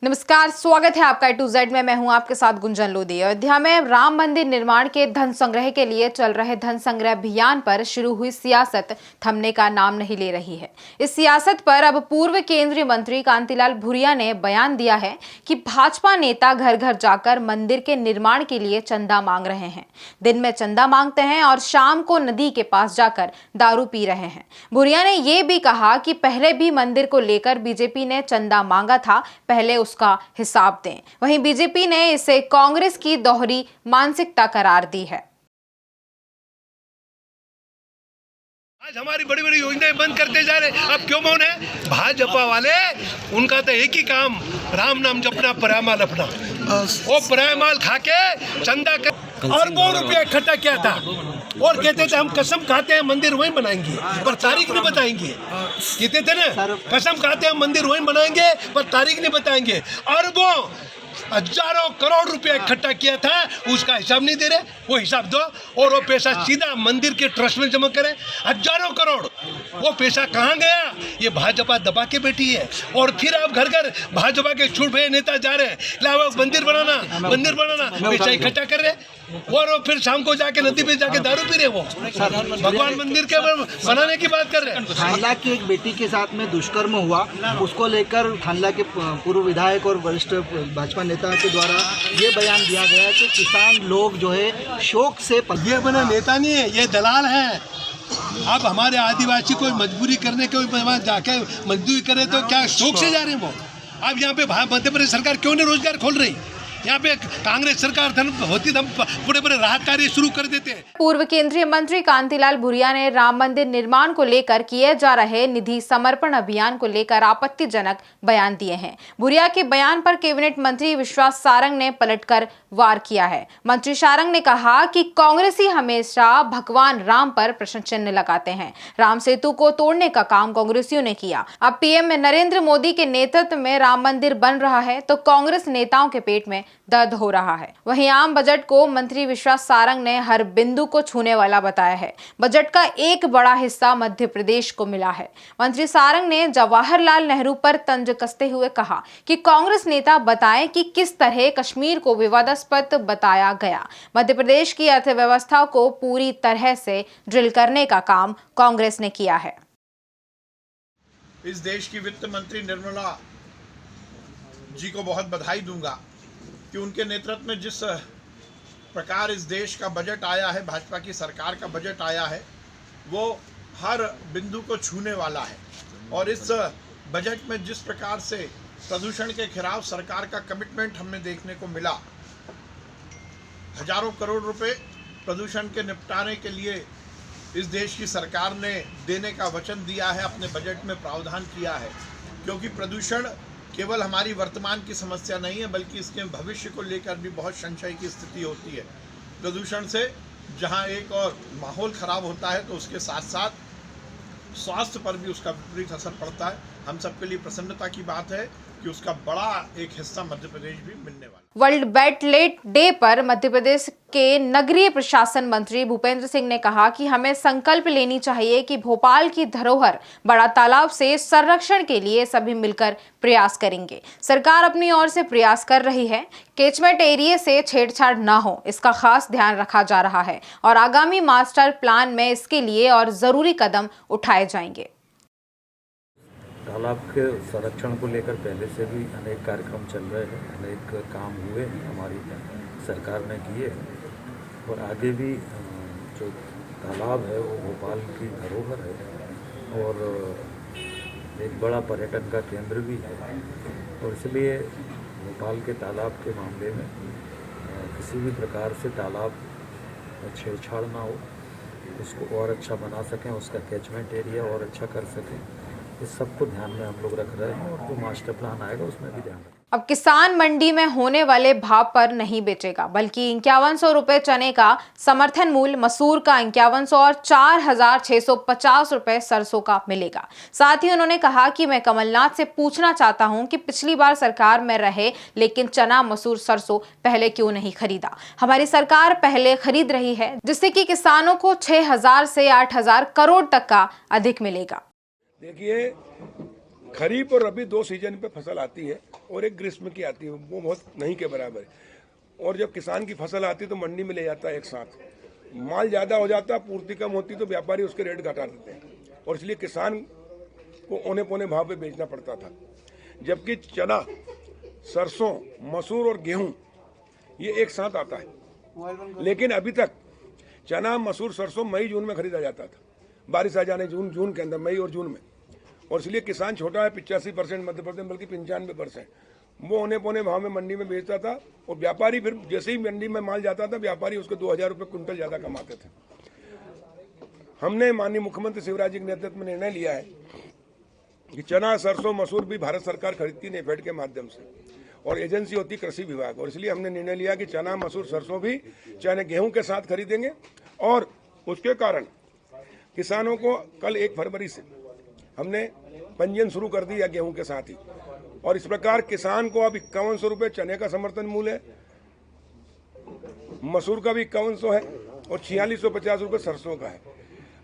नमस्कार, स्वागत है आपका टू जेड में। मैं हूं आपके साथ गुंजन लोधी। अयोध्या में राम मंदिर निर्माण के धन संग्रह के लिए चल रहे धन संग्रह अभियान पर शुरू हुई सियासत थमने का नाम नहीं ले रही है। इस सियासत पर अब पूर्व केंद्रीय मंत्री कांतिलाल भूरिया ने बयान दिया है कि भाजपा नेता घर घर जाकर मंदिर के निर्माण के लिए चंदा मांग रहे हैं। दिन में चंदा मांगते हैं और शाम को नदी के पास जाकर दारू पी रहे हैं। भूरिया ने यह भी कहा कि पहले भी मंदिर को लेकर बीजेपी ने चंदा मांगा था, पहले उसका हिसाब दें। वहीं बीजेपी ने इसे कांग्रेस की दोहरी मानसिकता करार दी है। आज हमारी बड़ी बड़ी योजनाएं बंद करते जा रहे, अब क्यों मौन है? भाजपा वाले, उनका तो एक ही काम, राम नाम जपना, परामाल अपना। वो परामाल खा के चंदा कर अरबों रुपया इकट्ठा किया था और कहते थे हम कसम खाते हैं मंदिर वहीं बनाएंगे, पर तारीख नहीं बताएंगे। कहते थे ना, कसम खाते हैं मंदिर वहीं बनाएंगे पर तारीख नहीं बताएंगे। अरबों हजारों करोड़ रुपया इकट्ठा किया था, उसका हिसाब नहीं दे रहे। वो हिसाब दो और वो पैसा सीधा मंदिर के ट्रस्ट में जमा करें। हजारों करोड़, वो पैसा कहाँ गया? ये भाजपा दबा के बैठी है। और फिर अब घर घर भाजपा के छूट भये नेता जा रहे हैं, लाओ मंदिर बनाना पैसा इकट्ठा कर रहे और वो फिर शाम को जाके नदी पे जाके दारू पी रहे। वो भगवान मंदिर के बनाने की बात कर रहे हैं। थानला की एक बेटी के साथ में दुष्कर्म हुआ, उसको लेकर थानला के पूर्व विधायक और वरिष्ठ भाजपा नेता के द्वारा ये बयान दिया गया कि किसान लोग जो है शोक से ये बना नेता नहीं है, ये दलाल है। अब हमारे आदिवासी कोई मजबूरी करने के जाके मजदूरी करे तो क्या शौक से जा रहे हैं वो? अब यहाँ पे मध्य प्रदेश सरकार क्यों नहीं रोजगार खोल रही? यहाँ पे कांग्रेस सरकार धन होती तो हम बड़े बड़े राहत कार्य शुरू कर देते हैं। पूर्व केंद्रीय मंत्री कांतिलाल भूरिया ने राम मंदिर निर्माण को लेकर किए जा रहे निधि समर्पण अभियान को लेकर आपत्तिजनक बयान दिए हैं। भूरिया के बयान पर कैबिनेट मंत्री विश्वास सारंग ने पलटकर वार किया है। मंत्री सारंग ने कहा कि कांग्रेसी हमेशा भगवान राम पर प्रश्न चिन्ह लगाते हैं। राम सेतु को तोड़ने का काम कांग्रेसियों ने किया। अब पीएम नरेंद्र मोदी के नेतृत्व में राम मंदिर बन रहा है तो कांग्रेस नेताओं के पेट में दर्द हो रहा है। वहीं आम बजट को मंत्री विश्वास सारंग ने हर बिंदु को छूने वाला बताया है। बजट का एक बड़ा हिस्सा मध्य प्रदेश को मिला है। मंत्री सारंग ने जवाहरलाल नेहरू पर तंज कसते हुए कहा कि कांग्रेस नेता बताएं कि किस तरह कश्मीर को विवादास्पद बताया गया। मध्य प्रदेश की अर्थव्यवस्था को पूरी तरह से ड्रिल करने का काम कांग्रेस ने किया है। इस देश की वित्त मंत्री निर्मला जी को बहुत बधाई दूंगा कि उनके नेतृत्व में जिस प्रकार इस देश का बजट आया है, भाजपा की सरकार का बजट आया है, वो हर बिंदु को छूने वाला है। और इस बजट में जिस प्रकार से प्रदूषण के खिलाफ सरकार का कमिटमेंट हमें देखने को मिला, हजारों करोड़ रुपए प्रदूषण के निपटाने के लिए इस देश की सरकार ने देने का वचन दिया है, अपने बजट में प्रावधान किया है। क्योंकि प्रदूषण केवल हमारी वर्तमान की समस्या नहीं है, बल्कि इसके भविष्य को लेकर भी बहुत संशय की स्थिति होती है। प्रदूषण से जहां एक और माहौल खराब होता है तो उसके साथ साथ स्वास्थ्य पर भी उसका विपरीत असर पड़ता है। हम सबके लिए प्रसन्नता की बात है कि उसका बड़ा एक हिस्सा मध्य प्रदेश भी मिलने वाला। वर्ल्ड वेटलैंड डे पर मध्य प्रदेश के नगरीय प्रशासन मंत्री भूपेंद्र सिंह ने कहा कि हमें संकल्प लेनी चाहिए कि भोपाल की धरोहर बड़ा तालाब से संरक्षण के लिए सभी मिलकर प्रयास करेंगे। सरकार अपनी ओर से प्रयास कर रही है। कैचमेंट एरिया से छेड़छाड़ न हो, इसका खास ध्यान रखा जा रहा है और आगामी मास्टर प्लान में इसके लिए और जरूरी कदम उठाए जाएंगे। तालाब के संरक्षण को लेकर पहले से भी अनेक कार्यक्रम चल रहे हैं, अनेक काम हुए हैं, हमारी सरकार ने किए और आगे भी। जो तालाब है वो भोपाल की धरोहर है और एक बड़ा पर्यटन का केंद्र भी है और इसलिए भोपाल के तालाब के मामले में किसी भी प्रकार से तालाब छेड़छाड़ ना हो, उसको और अच्छा बना सकें, उसका कैचमेंट एरिया और अच्छा कर सकें, इस सबको ध्यान में हम लोग रख रहे हैं और जो मास्टर प्लान आएगा उसमें भी ध्यान रखें। अब किसान मंडी में होने वाले भाव पर नहीं बेचेगा, बल्कि 5100 रुपए चने का समर्थन मूल्य, मसूर का 5100 और 4650 रुपए सरसों का मिलेगा। साथ ही उन्होंने कहा कि मैं कमलनाथ से पूछना चाहता हूं कि पिछली बार सरकार में रहे लेकिन चना, मसूर, सरसों पहले क्यों नहीं खरीदा? हमारी सरकार पहले खरीद रही है, जिससे कि किसानों को 6000 से 8000 करोड़ तक का अधिक मिलेगा। देखिए, खरीफ और रबी 2 सीजन पे फसल आती है और एक ग्रीष्म की आती है, वो बहुत नहीं के बराबर है। और जब किसान की फसल आती है तो मंडी में ले जाता है एक साथ, माल ज़्यादा हो जाता है, पूर्ति कम होती तो व्यापारी उसके रेट घटा देते हैं और इसलिए किसान को औने पौने भाव पे बेचना पड़ता था। जबकि चना, सरसों, मसूर और गेहूं ये एक साथ आता है, लेकिन अभी तक चना, मसूर, सरसों मई जून में खरीदा जाता था, बारिश आ जाने जून के अंदर, मई और जून में। और इसलिए किसान छोटा है 85% मध्य प्रदेश, बल्कि 95%, वो औने पौने भाव में मंडी में बेचता था और व्यापारी फिर जैसे ही मंडी में माल जाता था व्यापारी उसको 2000 रुपये कुंटल ज़्यादा कमाते थे। हमने माननीय मुख्यमंत्री शिवराज जी के नेतृत्व में निर्णय लिया है कि चना, सरसों, मसूर भी भारत सरकार खरीदती नेफेड के माध्यम से और एजेंसी होती कृषि विभाग, और इसलिए हमने निर्णय लिया कि चना, मसूर, सरसों भी चाहे गेहूं के साथ खरीदेंगे। और उसके कारण किसानों को कल 1 फरवरी से हमने पंजीयन शुरू कर दिया गेहूं के साथ ही, और इस प्रकार किसान को अब 5100 रुपये चने का समर्थन मूल्य है, मसूर का भी 5100 है और 4650 रुपये सरसों का है।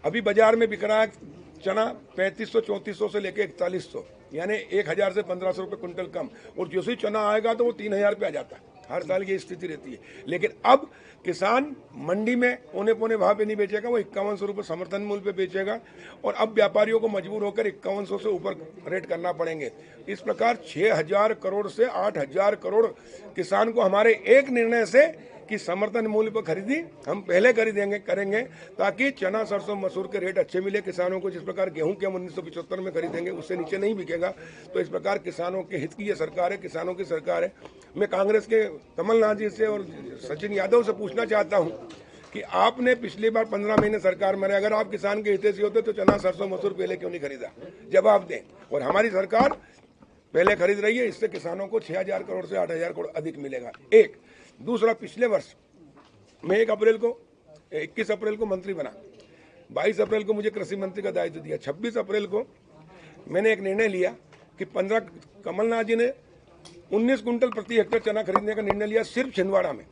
अभी बाजार में बिक रहा है चना 3500-3400 से लेके 4100, यानी 1000 से 1500 रुपये कुंटल कम, और जैसे ही चना आएगा तो वो 3000 पे आ जाता है। हर साल की स्थिति रहती है, लेकिन अब किसान मंडी में औने पौने भाव पे नहीं बेचेगा, वो 5100 रुपये समर्थन मूल्य पे बेचेगा और अब व्यापारियों को मजबूर होकर 5100 से ऊपर रेट करना पड़ेंगे। इस प्रकार 6000 करोड़ से 8000 करोड़ किसान को हमारे एक निर्णय से कि समर्थन मूल्य पर खरीदी हम पहले करेंगे ताकि चना, सरसों, मसूर के रेट अच्छे मिले किसानों को। जिस प्रकार गेहूं के हम 1975 में खरीदेंगे उससे नीचे नहीं बिकेगा। तो इस प्रकार किसानों के हित की ये सरकार है, किसानों की सरकार है। मैं कांग्रेस के कमलनाथ जी से और सचिन यादव से पूछना चाहता हूं कि आपने पिछली बार 15 महीने सरकार में रहे, अगर आप किसान के हितैषी होते तो चना, सरसों, मसूर पहले क्यों नहीं खरीदा? जवाब दें। और हमारी सरकार पहले खरीद रही है, इससे किसानों को 6000 करोड़ से 8000 करोड़ अधिक मिलेगा। एक दूसरा, पिछले वर्ष मैं 21 अप्रैल को मंत्री बना, 22 अप्रैल को मुझे कृषि मंत्री का दायित्व दिया, 26 अप्रैल को मैंने एक निर्णय लिया कि कमलनाथ जी ने 19 कुंटल प्रति हेक्टेयर चना खरीदने का निर्णय लिया सिर्फ छिंदवाड़ा में,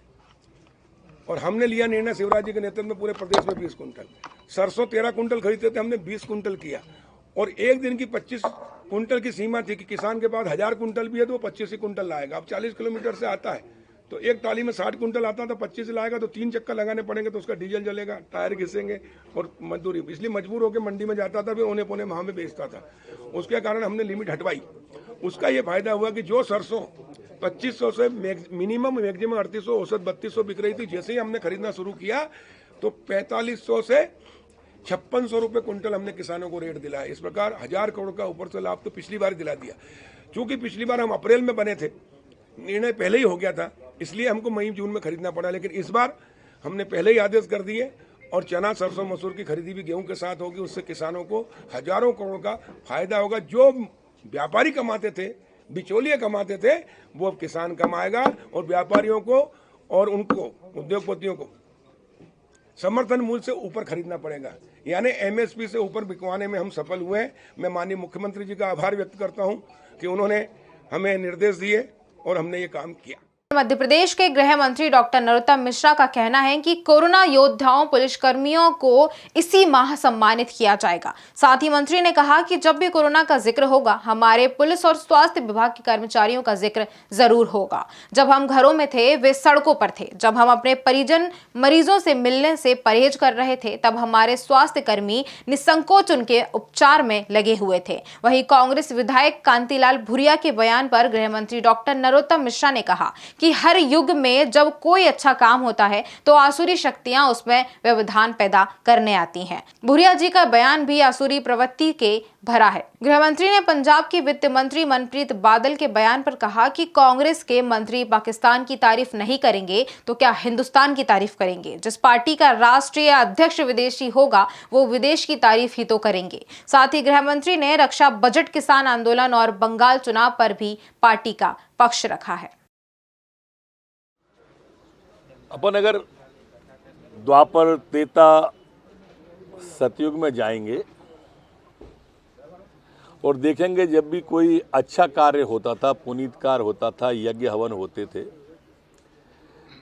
और हमने लिया निर्णय शिवराज जी के नेतृत्व में पूरे प्रदेश में 20 कुंटल। सरसों 13 कुंटल खरीदते थे, हमने 20 कुंटल किया, और एक दिन की 25 कुंटल की सीमा थी कि किसान के पास 1000 कुंटल भी है तो वो 25 ही कुंटल लाएगा। अब 40 किलोमीटर से आता है तो एक ट्राली में 60 कुंटल आता था, 25 लाएगा तो 3 चक्कर लगाने पड़ेंगे, तो उसका डीजल जलेगा, टायर घिसेंगे और मजदूरी, इसलिए मजबूर होकर मंडी में जाता था, फिर औने पौने भाव में बेचता था। उसके कारण हमने लिमिट हटवाई। उसका ये फायदा हुआ कि जो सरसों 2500 से मैक्सिमम 3800, औसत 3200 बिक रही थी, जैसे ही हमने खरीदना शुरू किया तो 4500 से 5600 रुपये कुंटल हमने किसानों को रेट दिलाया। इस प्रकार 1000 करोड़ का ऊपर से लाभ तो पिछली बार दिला दिया। चूंकि पिछली बार हम अप्रैल में बने थे, निर्णय पहले ही हो गया था, इसलिए हमको मई जून में खरीदना पड़ा, लेकिन इस बार हमने पहले ही आदेश कर दिए और चना, सरसों, मसूर की खरीदी भी गेहूं के साथ होगी। उससे किसानों को हजारों करोड़ का फायदा होगा। जो व्यापारी कमाते थे, बिचौलिए कमाते थे, वो अब किसान कमाएगा, और व्यापारियों को और उनको उद्योगपतियों को समर्थन मूल्य से ऊपर खरीदना पड़ेगा, यानी एमएसपी से ऊपर बिकवाने में हम सफल हुए हैं। मैं माननीय मुख्यमंत्री जी का आभार व्यक्त करता हूं कि उन्होंने हमें निर्देश दिए और हमने ये काम किया। मध्य प्रदेश के गृह मंत्री डॉक्टर नरोत्तम मिश्रा का कहना है कि कोरोना योद्धाओं, पुलिसकर्मियों को इसी माह सम्मानित किया जाएगा। साथ ही मंत्री ने कहा कि जब भी कोरोना का जिक्र होगा, हमारे पुलिस और स्वास्थ्य विभाग के कर्मचारियों का जिक्र जरूर होगा। जब हम घरों में थे, वे सड़कों पर थे। जब हम अपने परिजन मरीजों से मिलने से परहेज कर रहे थे, तब हमारे स्वास्थ्य कर्मी निसंकोच उनके उपचार में लगे हुए थे। वहीं कांग्रेस विधायक कांतिलाल भूरिया के बयान पर गृह मंत्री डॉक्टर नरोत्तम मिश्रा ने कहा कि हर युग में जब कोई अच्छा काम होता है तो आसुरी शक्तियां उसमें व्यवधान पैदा करने आती हैं। भूरिया जी का बयान भी आसुरी प्रवृत्ति के भरा है। गृह मंत्री ने पंजाब की वित्त मंत्री मनप्रीत बादल के बयान पर कहा कि कांग्रेस के मंत्री पाकिस्तान की तारीफ नहीं करेंगे तो क्या हिंदुस्तान की तारीफ करेंगे। जिस पार्टी का राष्ट्रीय अध्यक्ष विदेशी होगा वो विदेश की तारीफ ही तो करेंगे। साथ ही गृह मंत्री ने रक्षा बजट, किसान आंदोलन और बंगाल चुनाव पर भी पार्टी का पक्ष रखा है। अपन अगर द्वापर, त्रेता, सतयुग में जाएंगे और देखेंगे जब भी कोई अच्छा कार्य होता था, पुनीतकार होता था, यज्ञ हवन होते थे,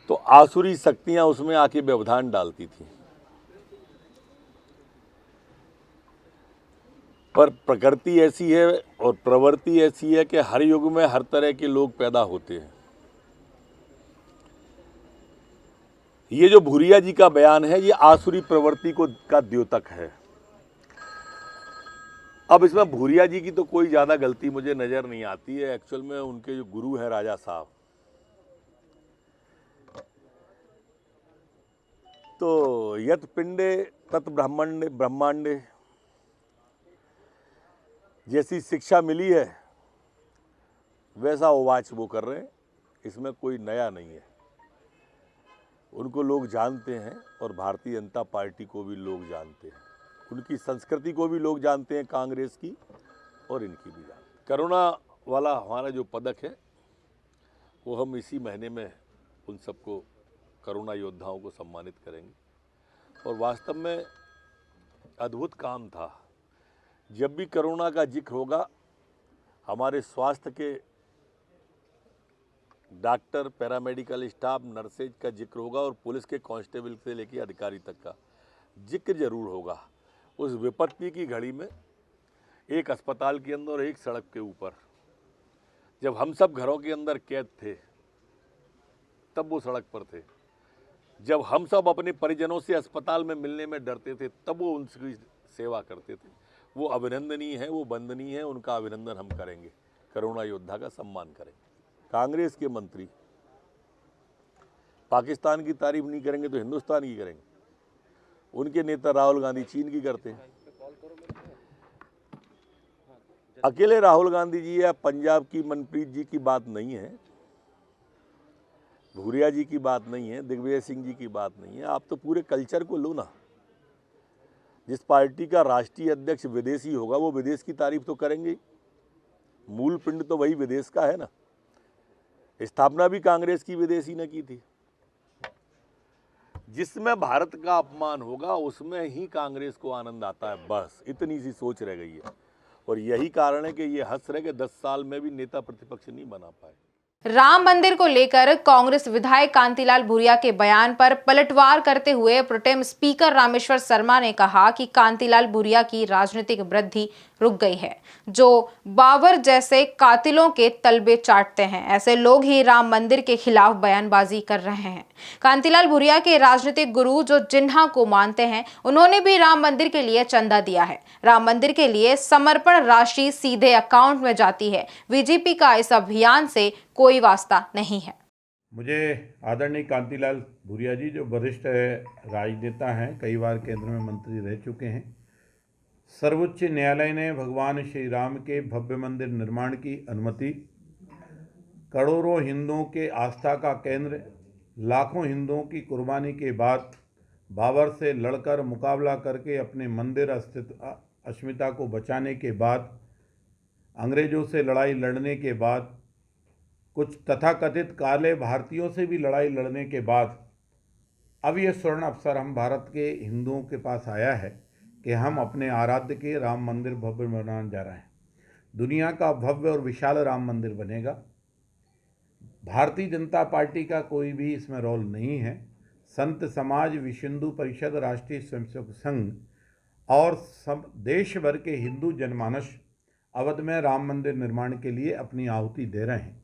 तो आसुरी शक्तियां उसमें आके व्यवधान डालती थी। पर प्रकृति ऐसी है और प्रवृत्ति ऐसी है कि हर युग में हर तरह के लोग पैदा होते हैं। ये जो भूरिया जी का बयान है, ये आसुरी प्रवृत्ति का द्योतक है। अब इसमें भूरिया जी की तो कोई ज़्यादा गलती मुझे नज़र नहीं आती है। एक्चुअल में उनके जो गुरु हैं राजा साहब, तो यत पिंडे तत् ब्रह्मांडे जैसी शिक्षा मिली है वैसा उवाच वो कर रहे हैं। इसमें कोई नया नहीं है। उनको लोग जानते हैं और भारतीय जनता पार्टी को भी लोग जानते हैं, उनकी संस्कृति को भी लोग जानते हैं, कांग्रेस की और इनकी भी जानते हैं। करुणा वाला हमारा जो पदक है वो हम इसी महीने में उन सबको, करुणा योद्धाओं को सम्मानित करेंगे। और वास्तव में अद्भुत काम था। जब भी करुणा का जिक्र होगा, हमारे स्वास्थ्य के डॉक्टर, पैरामेडिकल स्टाफ, नर्सेज का जिक्र होगा और पुलिस के कांस्टेबल से लेकर अधिकारी तक का जिक्र जरूर होगा। उस विपत्ति की घड़ी में एक अस्पताल के अंदर और एक सड़क के ऊपर, जब हम सब घरों के अंदर कैद थे तब वो सड़क पर थे। जब हम सब अपने परिजनों से अस्पताल में मिलने में डरते थे तब वो उनकी सेवा करते थे। वो अभिनंदनीय है, वो वंदनीय है, उनका अभिनंदन हम करेंगे, करुणा योद्धा का सम्मान करेंगे। कांग्रेस के मंत्री पाकिस्तान की तारीफ नहीं करेंगे तो हिंदुस्तान की करेंगे। उनके नेता राहुल गांधी चीन की करते हैं। अकेले राहुल गांधी जी या पंजाब की मनप्रीत जी की बात नहीं है, भूरिया जी की बात नहीं है, दिग्विजय सिंह जी की बात नहीं है। आप तो पूरे कल्चर को लो ना। जिस पार्टी का राष्ट्रीय अध्यक्ष विदेशी होगा वो विदेश की तारीफ तो करेंगे ही। मूल पिंड तो वही विदेश का है ना। स्थापना भी कांग्रेस की विदेशी ने की थी। जिसमें भारत का अपमान होगा उसमें ही कांग्रेस को आनंद आता है। बस इतनी सी सोच रह गई है और यही कारण है कि ये हंस रहे कि 10 साल में भी नेता प्रतिपक्ष नहीं बना पाए। राम मंदिर को लेकर कांग्रेस विधायक कांतिलाल भूरिया के बयान पर पलटवार करते हुए प्रोटेम स्पीकर रामेश्वर शर्मा ने कहा कि कांतिलाल भूरिया की राजनीतिक वृद्धि रुक गई है। जो बाबर जैसे कातिलों के तलबे चाटते हैं, ऐसे लोग ही राम मंदिर के खिलाफ बयानबाजी कर रहे हैं। कांतिलाल भूरिया के राजनीतिक गुरु जो जिन्हा को मानते हैं, उन्होंने भी राम मंदिर के लिए चंदा दिया है। राम मंदिर के लिए समर्पण राशि सीधे अकाउंट में जाती है। बीजेपी का इस अभियान से कोई वास्ता नहीं है। मुझे आदरणीय कांतिलाल भूरिया जी, जो वरिष्ठ राजनेता हैं, कई बार केंद्र में मंत्री रह चुके हैं, सर्वोच्च न्यायालय ने भगवान श्री राम के भव्य मंदिर निर्माण की अनुमति, करोड़ों हिंदुओं के आस्था का केंद्र, लाखों हिंदुओं की कुर्बानी के बाद बाबर से लड़कर मुकाबला करके अपने मंदिर अस्मिता को बचाने के बाद, अंग्रेज़ों से लड़ाई लड़ने के बाद, कुछ तथाकथित काले भारतीयों से भी लड़ाई लड़ने के बाद अब ये स्वर्ण अवसर हम भारत के हिंदुओं के पास आया है कि हम अपने आराध्य के राम मंदिर भव्य बनाने जा रहे हैं। दुनिया का भव्य और विशाल राम मंदिर बनेगा। भारतीय जनता पार्टी का कोई भी इसमें रोल नहीं है। संत समाज, विश्व हिंदू परिषद, राष्ट्रीय स्वयंसेवक संघ और सब देश भर के हिंदू जनमानस अवध में राम मंदिर निर्माण के लिए अपनी आहुति दे रहे हैं,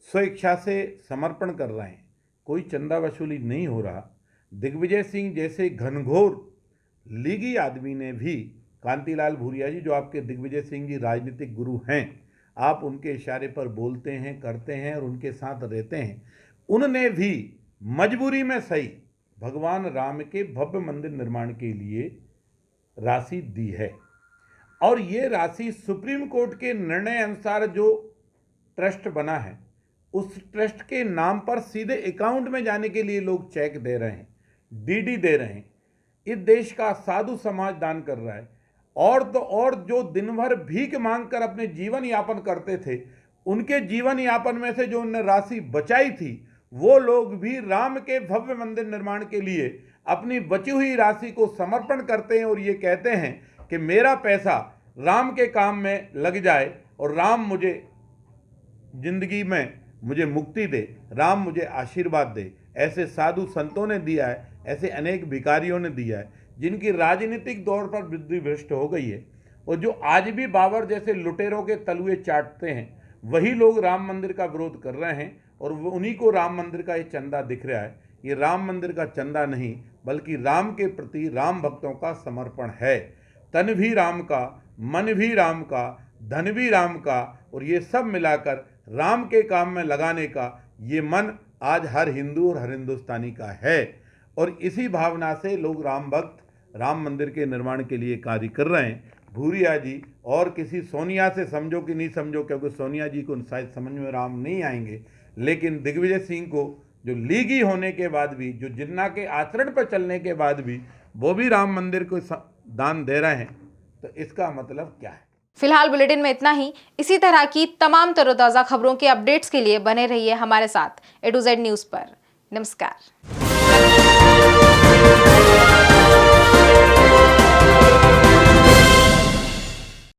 स्वेच्छा से समर्पण कर रहे हैं। कोई चंदा वसूली नहीं हो रहा। दिग्विजय सिंह जैसे घनघोर लीगी आदमी ने भी, कांतिलाल भूरिया जी जो आपके दिग्विजय सिंह जी राजनीतिक गुरु हैं, आप उनके इशारे पर बोलते हैं, करते हैं और उनके साथ रहते हैं, उन्होंने भी मजबूरी में सही भगवान राम के भव्य मंदिर निर्माण के लिए राशि दी है। और ये राशि सुप्रीम कोर्ट के निर्णय अनुसार जो ट्रस्ट बना है उस ट्रस्ट के नाम पर सीधे अकाउंट में जाने के लिए लोग चेक दे रहे हैं, डीडी दे रहे हैं। इस देश का साधु समाज दान कर रहा है। और तो और जो दिन भर भीख मांगकर अपने जीवन यापन करते थे, उनके जीवन यापन में से जो उन्होंने राशि बचाई थी, वो लोग भी राम के भव्य मंदिर निर्माण के लिए अपनी बची हुई राशि को समर्पण करते हैं और ये कहते हैं कि मेरा पैसा राम के काम में लग जाए और राम मुझे जिंदगी में मुझे मुक्ति दे, राम मुझे आशीर्वाद दे। ऐसे साधु संतों ने दिया है, ऐसे अनेक भिखारियों ने दिया है, जिनकी राजनीतिक तौर पर बुद्धि भ्रष्ट हो गई है। और जो आज भी बाबर जैसे लुटेरों के तलुए चाटते हैं, वही लोग राम मंदिर का विरोध कर रहे हैं और वो उन्हीं को राम मंदिर का ये चंदा दिख रहा है। ये राम मंदिर का चंदा नहीं, बल्कि राम के प्रति राम भक्तों का समर्पण है। तन भी राम का, मन भी राम का, धन भी राम का, और ये सब मिलाकर राम के काम में लगाने का ये मन आज हर हिंदू और हर हिंदुस्तानी का है। और इसी भावना से लोग राम भक्त राम मंदिर के निर्माण के लिए कार्य कर रहे हैं। भूरिया जी और किसी सोनिया से समझो कि नहीं समझो, क्योंकि सोनिया जी को शायद समझ में राम नहीं आएंगे, लेकिन दिग्विजय सिंह को जो लीगी होने के बाद भी, जो जिन्ना के आचरण पर चलने के बाद भी वो भी राम मंदिर को दान दे रहे हैं, तो इसका मतलब क्या है। फिलहाल बुलेटिन में इतना ही। इसी तरह की तमाम तरोताज़ा खबरों के अपडेट्स के लिए बने रहिए हमारे साथ A to Z न्यूज़ पर। नमस्कार।